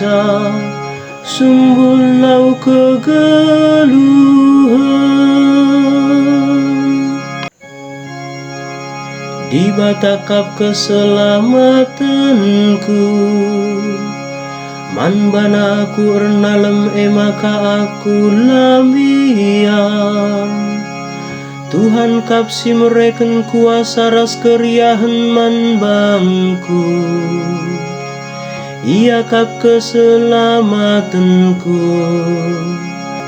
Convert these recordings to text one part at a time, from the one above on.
ngenca sumbul lau kegeluhan. Di batakap keselamatanku, man bana aku ernalem maka aku lambian. Tuhan kapsi mereken kuasa ras keriahan man bangku, ia kap keselamatanku.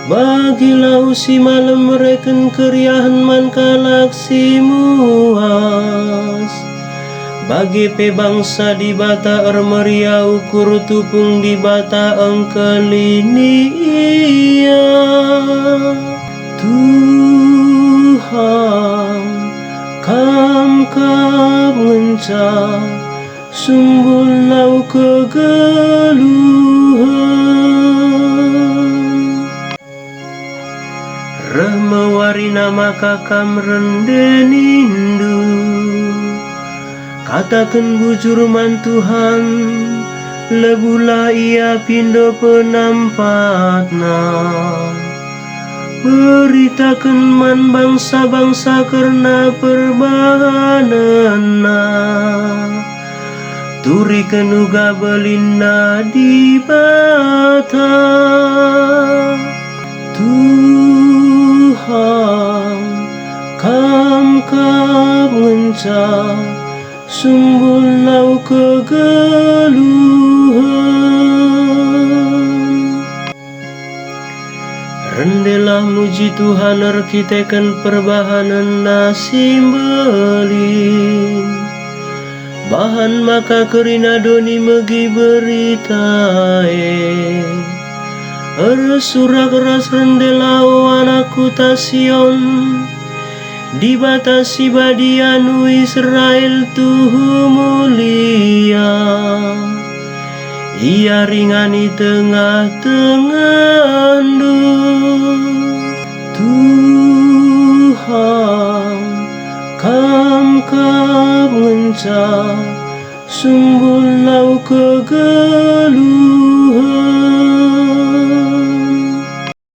Bagilau si malam mereken keriahan man kalaksi muas. Bagi pe bangsa di bata ermeria ukur tupung di bata engkelini ia. Tuhan kam ngenca sumbul lau kegeluhan. Remewari nama kakam rendenindu, katakan bujur man Tuhan, lebula ia pindo penampatna. Beritakan man bangsa-bangsa karena perbahanana, turikan uga belinda di bata. Tuhan kam ngenca sumbul lau kegeluhan. Rendelah muji Tuhan arkitekan perbahanan nasi belin. Bahan maka kerina doni megi beritae. Surak ras rendelao anakku tasion, di batasi badianu Israel tuhu mulia. Ia ringani tengah-tengah Tuhan kam ngenca sumbul lau kegeluhan.